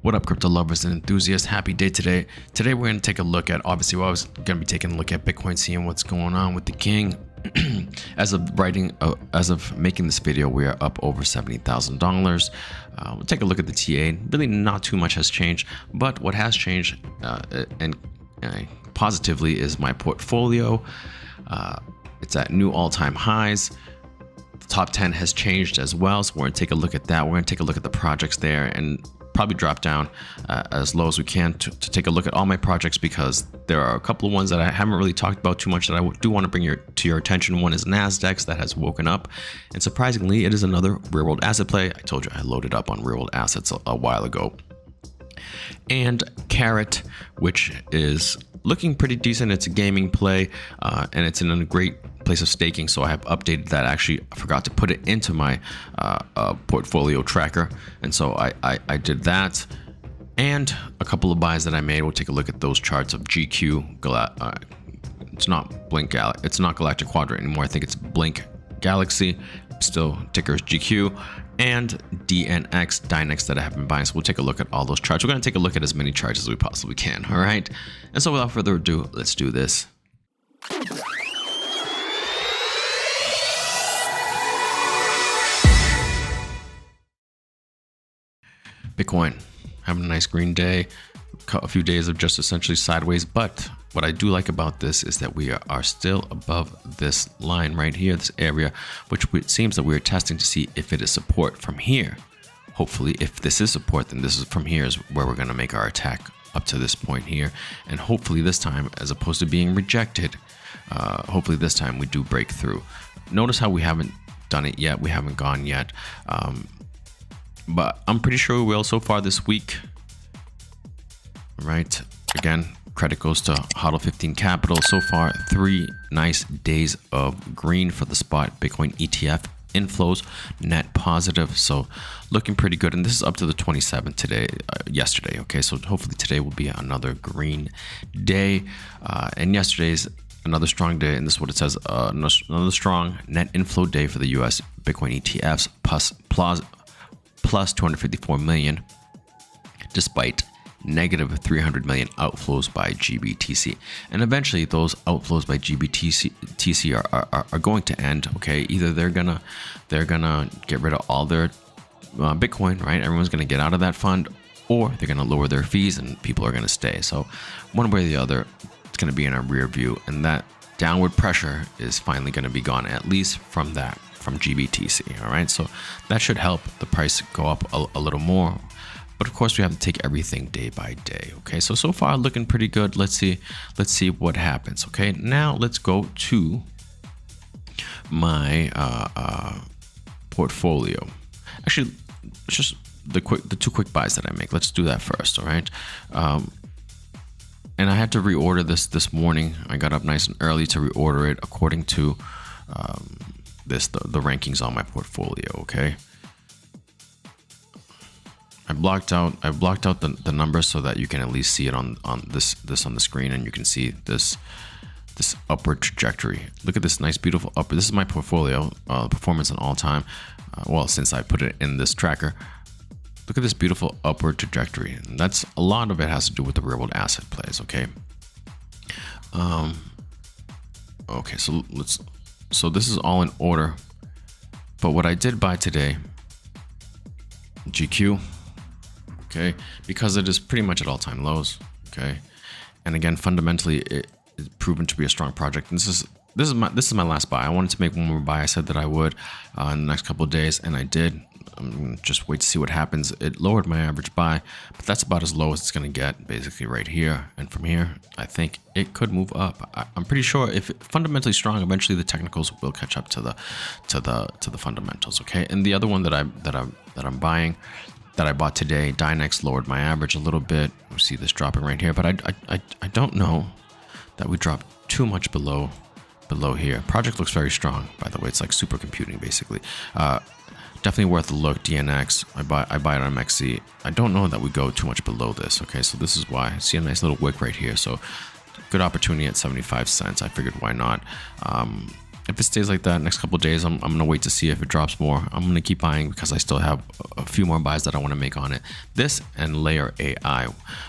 What up, crypto lovers and enthusiasts? Happy day today. Today we're going to take a look at, obviously we're always going to be taking a look at Bitcoin, seeing what's going on with the king. As of making this video, we are up over $70,000. We'll take a look at the TA. Really not too much has changed, but what has changed and positively is my portfolio. It's at new all-time highs. The top 10 has changed as well, so we're going to take a look at that. We're going to take a look at the projects there and probably drop down as low as we can to take a look at all my projects, because there are a couple of ones that I haven't really talked about too much that I do want to bring to your attention. One is Nasdaq that has woken up, and surprisingly it is another real world asset play. I told you I loaded up on real world assets a while ago. And Carrot, which is looking pretty decent. It's a gaming play, and it's in a great place of staking, so I have updated that. Actually, I forgot to put it into my portfolio tracker, and so I did that. And a couple of buys that I made. We'll take a look at those charts of GQ. It's not Blink it's not Galactic Quadrant anymore. I think it's Blink Galaxy. Still tickers GQ and Dynex that I have been buying. So we'll take a look at all those charts. We're going to take a look at as many charts as we possibly can. All right. And so without further ado, let's do this. Bitcoin having a nice green day, a few days of just essentially sideways, but what I do like about this is that we are still above this line right here, this area, which it seems that we're testing to see if it is support from here. Hopefully, if this is support, then this is from here is where we're going to make our attack up to this point here, and hopefully this time, as opposed to being rejected, hopefully this time we do break through. Notice how we haven't done it yet, we haven't gone yet, but I'm pretty sure we will so far this week. Right, again, credit goes to HODL15 Capital. So far, 3 nice days of green for the spot Bitcoin ETF inflows, net positive, so looking pretty good. And this is up to the 27th today, yesterday. Okay, so hopefully today will be another green day, and yesterday's another strong day, and this is what it says, another strong net inflow day for the US Bitcoin ETFs, plus 254 million, despite negative 300 million outflows by GBTC. And eventually those outflows by GBTC are going to end. Okay, either they're gonna get rid of all their Bitcoin, right? Everyone's gonna get out of that fund, or they're gonna lower their fees and people are gonna stay. So one way or the other, it's gonna be in our rear view, and that downward pressure is finally gonna be gone, at least from GBTC. All right, so that should help the price go up a little more. But of course, we have to take everything day by day. Okay, so far looking pretty good. Let's see what happens. Okay, now let's go to my portfolio. Actually, it's just the 2 quick buys that I make. Let's do that first. All right. And I had to reorder this morning. I got up nice and early to reorder it according to the rankings on my portfolio. Okay. I blocked out the numbers so that you can at least see it on this on the screen, and you can see this upward trajectory. Look at this nice beautiful upward. This is my portfolio performance on all time. Well, since I put it in this tracker, look at this beautiful upward trajectory. And that's a lot of it has to do with the real world asset plays. Okay. Okay, so this is all in order. But what I did buy today, GQ. Okay, because it is pretty much at all-time lows. Okay, and again, fundamentally, it is proven to be a strong project. And this is my last buy. I wanted to make one more buy. I said that I would in the next couple of days, and I did. I'm gonna just wait to see what happens. It lowered my average buy, but that's about as low as it's gonna get, basically right here. And from here, I think it could move up. I'm pretty sure if it's fundamentally strong, eventually the technicals will catch up to the fundamentals. Okay, and the other one that I'm buying, that I bought today, Dynex, lowered my average a little bit. We see this dropping right here, but I don't know that we dropped too much below here. Project looks very strong, by the way. It's like supercomputing, basically. Definitely worth a look. DNX, I buy it on MXC. I don't know that we go too much below this. Okay, so this is why. I see a nice little wick right here. So good opportunity at 75 cents. I figured why not. If it stays like that next couple of days, I'm gonna wait to see if it drops more. I'm gonna keep buying because I still have a few more buys that I want to make on it. This and Layer AI.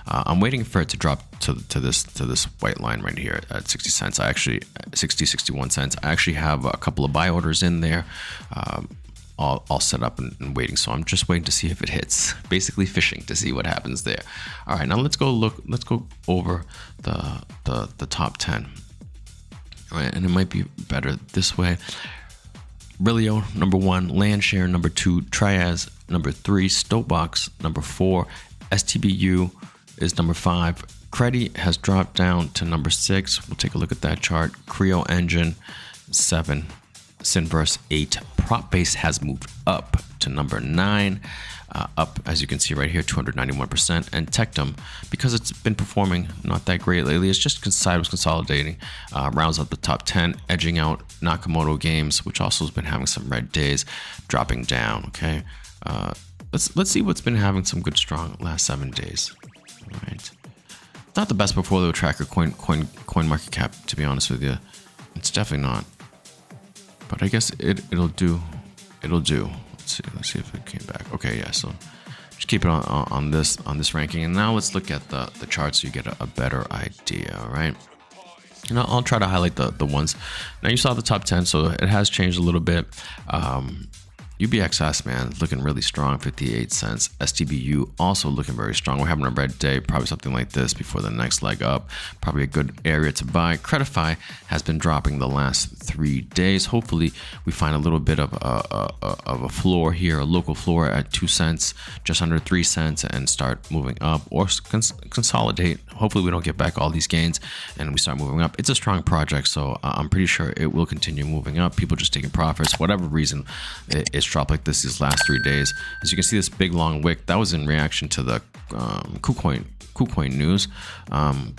I'm waiting for it to drop to this white line right here at 60 cents. I actually 61 cents. I actually have a couple of buy orders in there. All set up and waiting, so I'm just waiting to see if it hits. Basically fishing to see what happens there. All right, now let's go over the top 10. All right, and it might be better this way. Brilio number 1, Landshare number 2, Triaz number 3, Stowbox number 4, STBU is number 5. Credi has dropped down to number 6. We'll take a look at that chart. Creo Engine 7. Synverse 8. Prop base has moved up to number 9, up as you can see right here 291%. And Tectum, because it's been performing not that great lately, it's just sideways consolidating, rounds up the top 10, edging out Nakamoto Games, which also has been having some red days, dropping down. Okay, let's see what's been having some good strong last 7 days. All right, not the best portfolio tracker coin market cap, to be honest with you. It's definitely not. But I guess it'll do. Let's see if it came back. Okay, yeah. So just keep it on this ranking. And now let's look at the charts so you get a better idea. All right. And I'll try to highlight the ones. Now you saw the top 10, so it has changed a little bit. UBXS, man, looking really strong, 58 cents. STBU also looking very strong. We're having a red day, probably something like this before the next leg up. Probably a good area to buy. Credify has been dropping the last 3 days. Hopefully, we find a little bit of a floor here, a local floor at 2 cents, just under 3 cents, and start moving up or consolidate. Hopefully, we don't get back all these gains and we start moving up. It's a strong project, so I'm pretty sure it will continue moving up. People just taking profits, whatever reason it's dropped like this these last 3 days. As you can see, this big long wick, that was in reaction to the KuCoin news,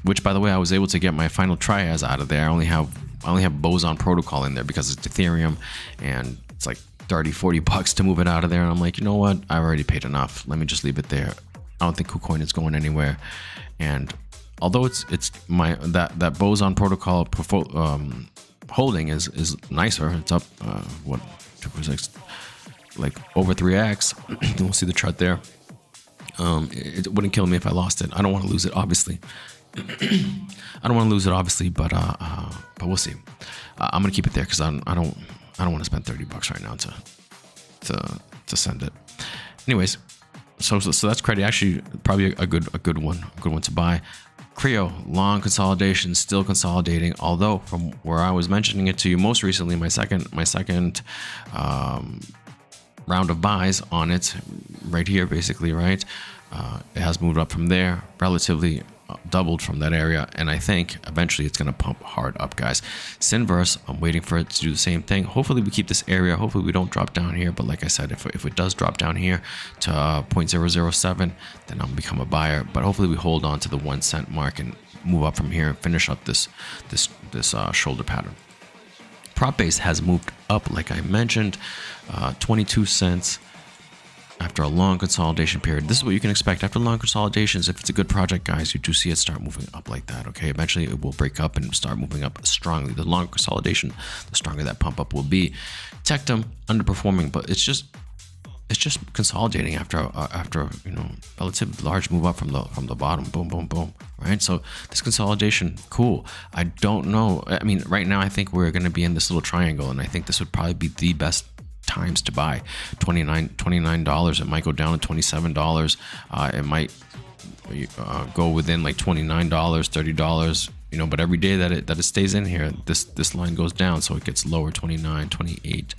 which, by the way, I was able to get my final Triaz out of there. I only have Boson Protocol in there because it's Ethereum, and it's like 30-40 bucks to move it out of there. And I'm like, you know what? I already paid enough. Let me just leave it there. I don't think KuCoin is going anywhere. And although it's my that Boson Protocol holding is nicer. It's up what, like over 3x. You'll see the chart there. It wouldn't kill me if I lost it. I don't want to lose it, obviously. I don't want to lose it, obviously, but we'll see. I'm gonna keep it there because I don't want to spend 30 bucks right now to send it. Anyways, so that's Credi. Actually, probably a good one to buy. Creo, long consolidation, still consolidating. Although from where I was mentioning it to you most recently, my second round of buys on it, right here, basically, right? It has moved up from there, relatively doubled from that area, and I think eventually it's going to pump hard up, guys. Synverse, I'm waiting for it to do the same thing. Hopefully we keep this area. Hopefully we don't drop down here, but like I said, if it does drop down here to 0.007, then I'll become a buyer. But hopefully we hold on to the 1 cent mark and move up from here and finish up this shoulder pattern. Prop base has moved up, like I mentioned, 22 cents after a long consolidation period. This is what you can expect after long consolidations. If it's a good project, guys, you do see it start moving up like that. Okay, eventually it will break up and start moving up strongly. The longer consolidation, the stronger that pump up will be. Tectum underperforming, but it's just consolidating after relatively large move up from the bottom. Boom, boom, boom. Right. So this consolidation, cool. I don't know. I mean, right now I think we're going to be in this little triangle, and I think this would probably be the best times to buy. $29. It might go down to $27. It might go within like $29, $30. But every day that it stays in here, this line goes down, so it gets lower. 29, 28.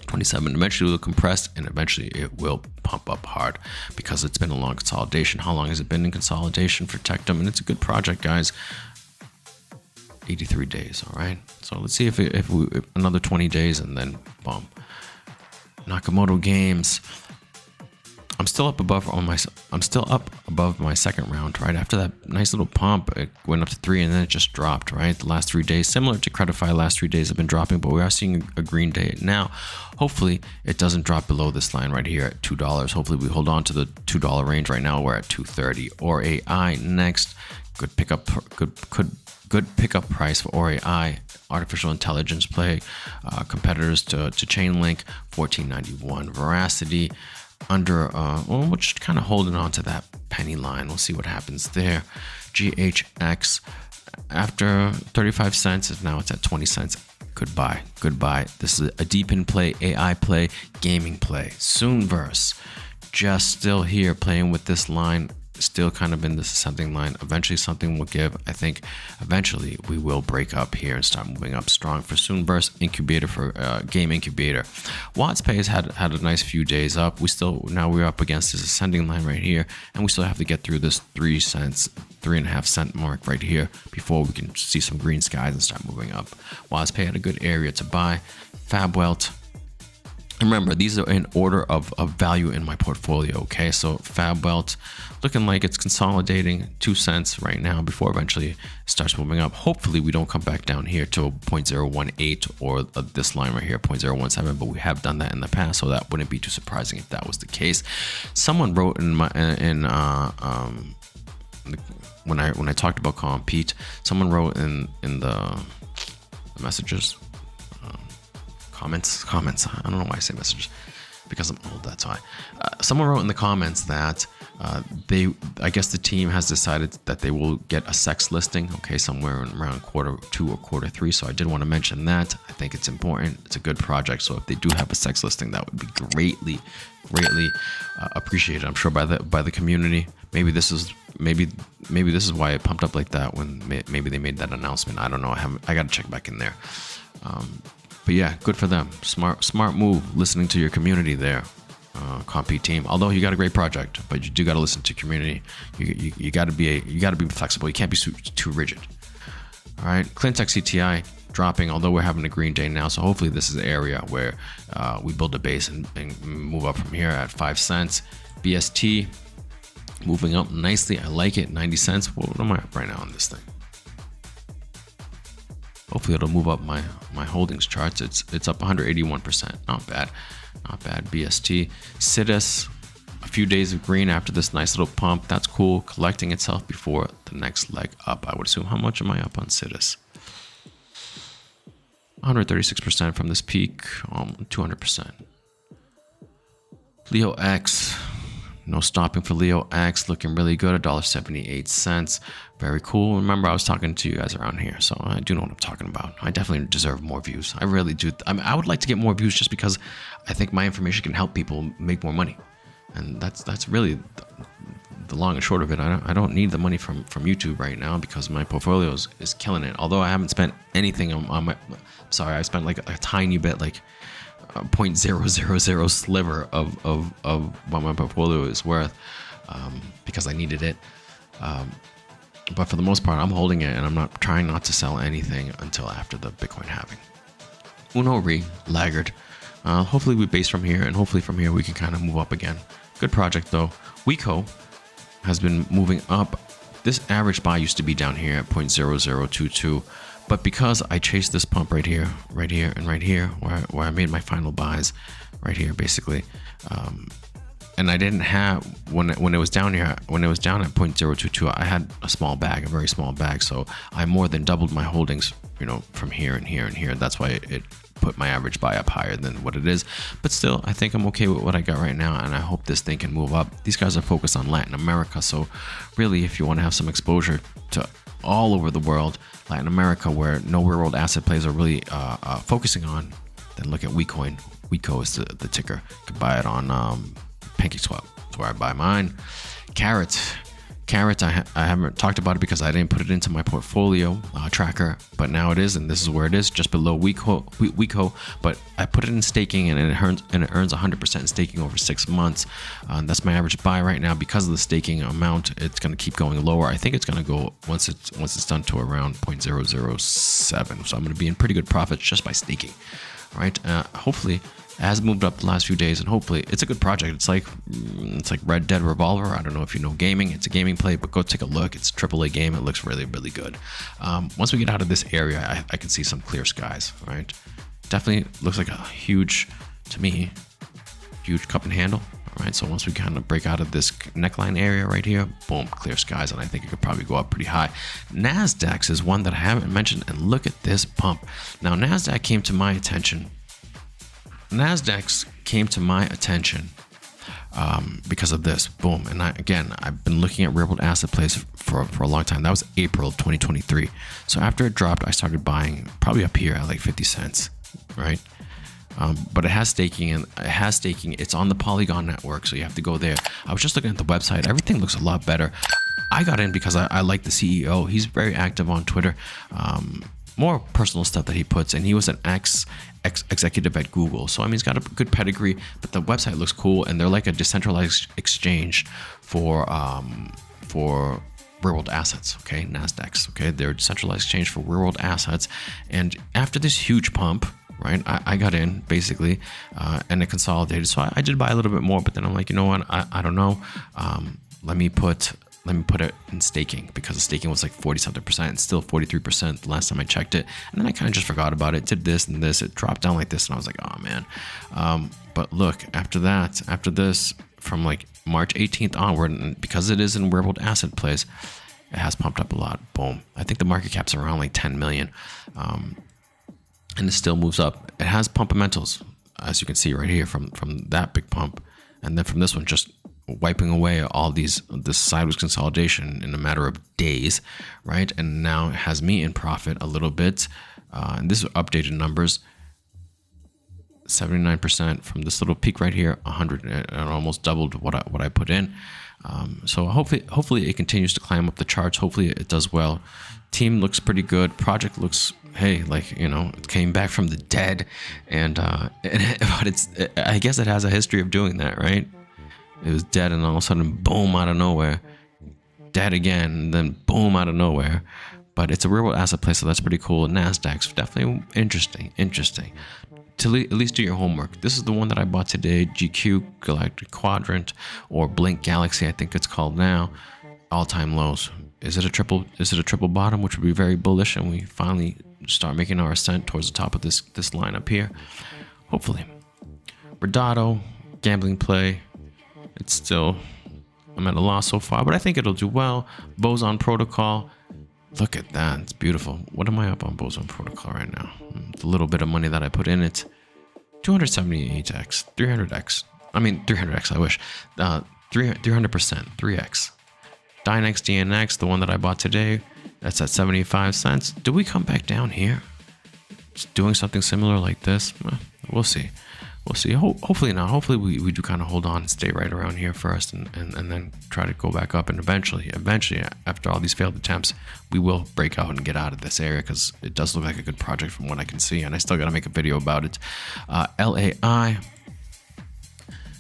27. Eventually it will compress, and eventually it will pump up hard because it's been a long consolidation. How long has it been in consolidation for Tectum? And it's a good project, guys. 83 days. All right. So let's see if another 20 days and then boom. Nakamoto Games. I'm still up above my second round, right? After that nice little pump, it went up to 3 and then it just dropped, right? The last 3 days, similar to Credify, last 3 days have been dropping, but we are seeing a green day now. Hopefully it doesn't drop below this line right here at $2. Hopefully we hold on to the $2 range. Right now we're at $2.30. Or AI next. Good pickup, good pickup price for ORAI, artificial intelligence play. Competitors to Chainlink, 1491. Veracity under, well, we're just kind of holding on to that penny line. We'll see what happens there. GHX after 35 cents, now it's at 20 cents. Goodbye. This is a deep in play, AI play, gaming play. Soonverse, just still here playing with this line, still kind of in this ascending line. Eventually something will give. I think eventually we will break up here and start moving up strong for Soonverse. Incubator for game incubator. WattsPay has had a nice few days up. Now we're up against this ascending line right here, and we still have to get through this 3.5 cent mark right here before we can see some green skies and start moving up. WattsPay had a good area to buy. FabWelt. Remember, these are in order of value in my portfolio, okay? So FabWelt looking like it's consolidating 2 cents right now before eventually it starts moving up. Hopefully we don't come back down here to 0.018 or this line right here, 0.017, but we have done that in the past, so that wouldn't be too surprising if that was the case. Someone wrote when I talked about Compete, someone wrote in the messages, comments. I don't know why I say messages, because I'm old, that's why. Someone wrote in the comments that I guess the team has decided that they will get a sex listing, okay, somewhere around Q2 or Q3. So I did want to mention that. I think it's important. It's a good project. So if they do have a sex listing, that would be greatly appreciated, I'm sure, by the community. Maybe this is why it pumped up like that when maybe they made that announcement. I don't know. I got to check back in there. But yeah, good for them. Smart move, listening to your community there, Compete team. Although you got a great project, but you do got to listen to community. You got to be flexible. You can't be too rigid. All right, Cleantech CTI dropping, although we're having a green day now. So hopefully this is the area where we build a base and move up from here at 5 cents. BST moving up nicely. I like it. 90 cents. What am I at right now on this thing? Hopefully it'll move up my holdings charts. It's up 181%. Not bad. BST. CITUS, a few days of green after this nice little pump. That's cool. Collecting itself before the next leg up, I would assume. How much am I up on CITUS? 136% from this peak. 200%. Leo X. No stopping for Leo X, looking really good, $1.78. Very cool. Remember, I was talking to you guys around here, so I do know what I'm talking about. I definitely deserve more views. I really do. I would like to get more views just because I think my information can help people make more money. And that's really the long and short of it. I don't need the money from YouTube right now because my portfolio is killing it. Although I haven't spent anything on my... Sorry, I spent like a tiny bit, like 0.000 sliver of what my portfolio is worth because I needed it. But for the most part, I'm holding it and I'm trying not to sell anything until after the Bitcoin halving. Uno Re, laggard. Hopefully we base from here, and hopefully from here we can kind of move up again. Good project though. Weco has been moving up. This average buy used to be down here at 0.0022. But because I chased this pump right here, and right here, where I made my final buys, right here basically, and I didn't have when it was down here, when it was down at 0.022, I had a small bag, a very small bag, so I more than doubled my holdings, from here and here and here. That's why it put my average buy up higher than what it is. But still, I think I'm okay with what I got right now, and I hope this thing can move up. These guys are focused on Latin America, so really, if you want to have some exposure to all over the world, Latin America, where no real world asset plays are really focusing on, then look at WeCoin. WeCo is the ticker. You can buy it on PancakeSwap. That's where I buy mine. Carrot, I haven't talked about it because I didn't put it into my portfolio tracker, but now it is, and this is where it is, just below WeCo. But I put it in staking, and it earns 100% in staking over 6 months. That's my average buy right now. Because of the staking amount, it's going to keep going lower. I think it's going to go once it's done to around 0.007. So I'm going to be in pretty good profits just by staking. All right. Hopefully, it has moved up the last few days, and hopefully it's a good project. It's like Red Dead Revolver. I don't know if you know gaming. It's a gaming play, but go take a look. It's a AAA game. It looks really, really good. Once we get out of this area, I can see some clear skies. Right, definitely looks like a huge, to me, huge cup and handle. All right, so once we kind of break out of this neckline area right here, boom, clear skies, and I think it could probably go up pretty high. NASDAQ is one that I haven't mentioned, and look at this pump. Now, NASDAQ came to my attention. Because of this, boom. And I've been looking at real-world asset plays for a long time. That was April of 2023. So after it dropped, I started buying probably up here at like 50 cents, right? But it has staking, and it's on the Polygon network, so you have to go there. I was just looking at the website. Everything looks a lot better. I got in because I like the CEO. He's very active on Twitter. More personal stuff that he puts, and he was an executive at Google, so I mean he's got a good pedigree. But the website looks cool, and they're like a decentralized exchange for real-world assets. Okay, NASDAQs. Okay, they're a decentralized exchange for real-world assets. And after this huge pump, right, I got in basically, and it consolidated. So I did buy a little bit more, but then I'm like, you know what, I don't know. Let me put it in staking, because the staking was like 40-something%, and still 43% the last time I checked it. And then I kind of just forgot about it, did this and this, it dropped down like this, and I was like, oh man. But look, after this, from like March 18th onward, and because it is in real-world asset plays, it has pumped up a lot. Boom. I think the market cap's around like 10 million. And it still moves up. It has pumpamentals, as you can see right here, from that big pump, and then from this one, just wiping away all this sideways consolidation in a matter of days, right? And now it has me in profit a little bit. And this is updated numbers. 79% from this little peak right here, 100, and almost doubled what I put in. So hopefully it continues to climb up the charts. Hopefully it does well. Team looks pretty good. Project looks, hey, like, you know, it came back from the dead, but I guess it has a history of doing that, right? It was dead, and all of a sudden, boom, out of nowhere, dead again, and then boom, out of nowhere. But it's a real asset play, so that's pretty cool. NASDAQ's definitely interesting. To at least do your homework. This is the one that I bought today, GQ Galactic Quadrant, or Blink Galaxy, I think it's called now. All-time lows. Is it a triple bottom, which would be very bullish, and we finally start making our ascent towards the top of this line up here? Hopefully. Redato, gambling play. It's still, I'm at a loss so far, but I think it'll do well. Boson Protocol. Look at that. It's beautiful. What am I up on Boson Protocol right now? The little bit of money that I put in it. 278x, 300x. I mean, 300x, I wish. 300%, 3x. Dynex DNX, the one that I bought today, that's at 75 cents. Do we come back down here? Just doing something similar like this? Well, we'll see. We'll see. Hopefully not. Hopefully we do kind of hold on and stay right around here first, and then try to go back up. And eventually, after all these failed attempts, we will break out and get out of this area, because it does look like a good project from what I can see. And I still got to make a video about it. LAI,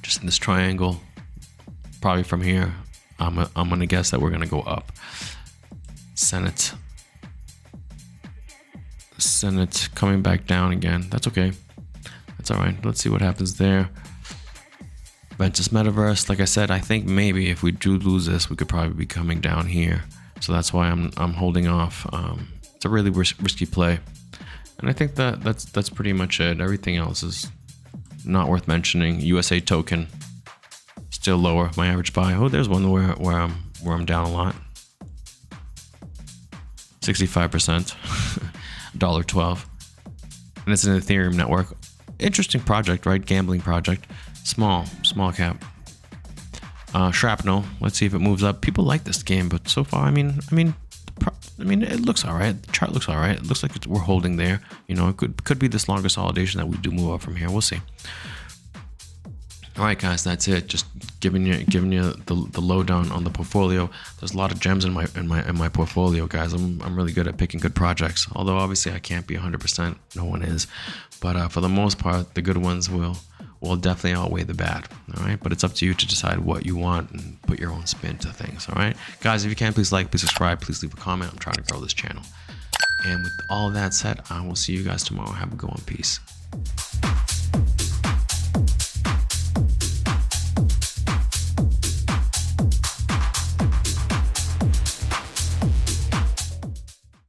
just in this triangle, probably from here. I'm going to guess that we're going to go up. Senate coming back down again. That's okay. That's all right. Let's see what happens there. Ventus Metaverse, like I said, I think maybe if we do lose this, we could probably be coming down here. So that's why I'm holding off. It's a really risky play, and I think that's pretty much it. Everything else is not worth mentioning. USA token still lower. My average buy. Oh, there's one where I'm down a lot. 65%, $1.12, and it's an Ethereum network. Interesting project, right? Gambling project. Small cap. Shrapnel. Let's see if it moves up. People like this game, but so far, I mean, it looks all right. The chart looks all right. It looks like we're holding there. You know, it could be this long consolidation that we do move up from here. We'll see. All right, guys, that's it. Just giving you the lowdown on the portfolio. There's a lot of gems in my portfolio, guys. I'm really good at picking good projects. Although obviously I can't be 100%. No one is. But for the most part, the good ones will definitely outweigh the bad. All right, but it's up to you to decide what you want and put your own spin to things. All right, guys, if you can, please like, please subscribe, please leave a comment. I'm trying to grow this channel. And with all that said, I will see you guys tomorrow. Have a good one. Peace.